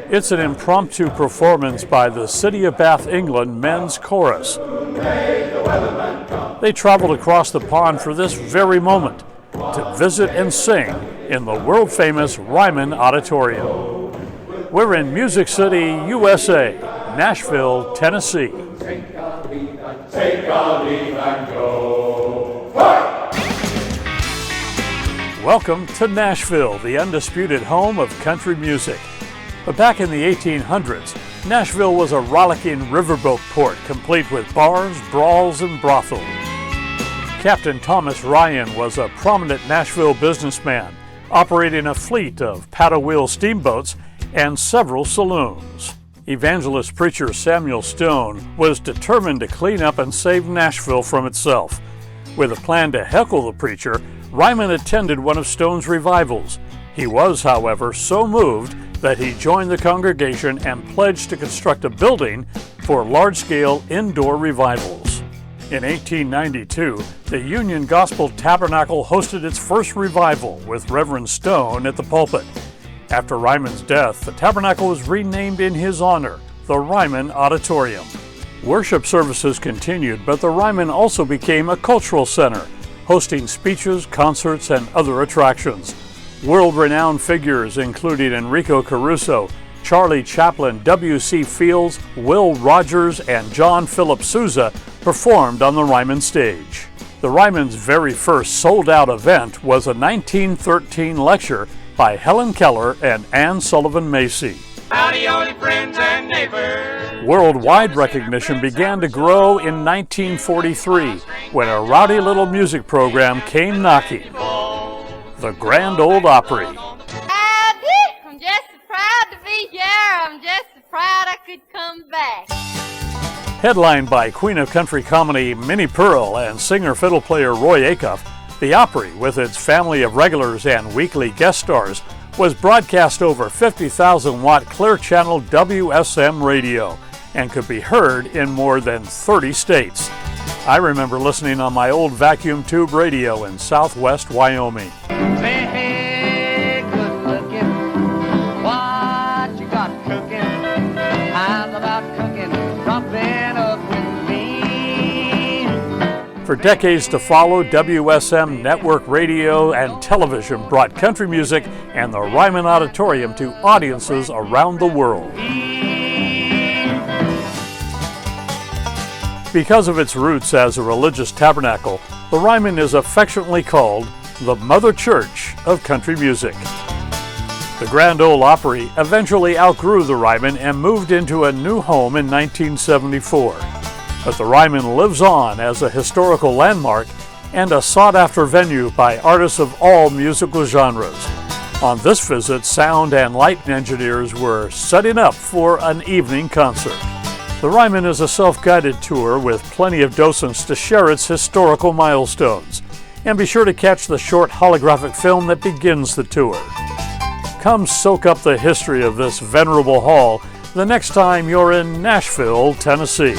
It's an impromptu performance by the City of Bath, England men's chorus. They traveled across the pond for this very moment to visit and sing in the world-famous Ryman Auditorium. We're in Music City, USA, Nashville, Tennessee. Take a leave and go. Welcome to Nashville, the undisputed home of country music. But back in the 1800s, Nashville was a rollicking riverboat port complete with bars, brawls, and brothels. Captain Thomas Ryan was a prominent Nashville businessman, operating a fleet of paddle-wheel steamboats and several saloons. Evangelist preacher Samuel Stone was determined to clean up and save Nashville from itself. With a plan to heckle the preacher, Ryman attended one of Stone's revivals. He was, however, so moved that he joined the congregation and pledged to construct a building for large-scale indoor revivals. In 1892, the Union Gospel Tabernacle hosted its first revival with Reverend Stone at the pulpit. After Ryman's death, the tabernacle was renamed in his honor, the Ryman Auditorium. Worship services continued, but the Ryman also became a cultural center, hosting speeches, concerts, and other attractions. World-renowned figures including Enrico Caruso, Charlie Chaplin, W.C. Fields, Will Rogers, and John Philip Sousa performed on the Ryman stage. The Ryman's very first sold-out event was a 1913 lecture by Helen Keller and Anne Sullivan Macy. Howdy, old friends and neighbors. Worldwide recognition began to grow in 1943 when a rowdy little music program came knocking. The Grand Ole Opry. I'm just so proud to be here. I'm just so proud I could come back. Headlined by Queen of Country Comedy Minnie Pearl and singer-fiddle player Roy Acuff, the Opry, with its family of regulars and weekly guest stars, was broadcast over 50,000-watt Clear Channel WSM radio and could be heard in more than 30 states. I remember listening on my old vacuum tube radio in southwest Wyoming. Say, hey, good looking, what you got cooking? How's about cooking, something up with me? For decades to follow, WSM network radio and television brought country music and the Ryman Auditorium to audiences around the world. Because of its roots as a religious tabernacle, the Ryman is affectionately called the Mother Church of country music. The Grand Ole Opry eventually outgrew the Ryman and moved into a new home in 1974. But the Ryman lives on as a historical landmark and a sought-after venue by artists of all musical genres. On this visit, sound and light engineers were setting up for an evening concert. The Ryman is a self-guided tour with plenty of docents to share its historical milestones. And be sure to catch the short holographic film that begins the tour. Come soak up the history of this venerable hall the next time you're in Nashville, Tennessee.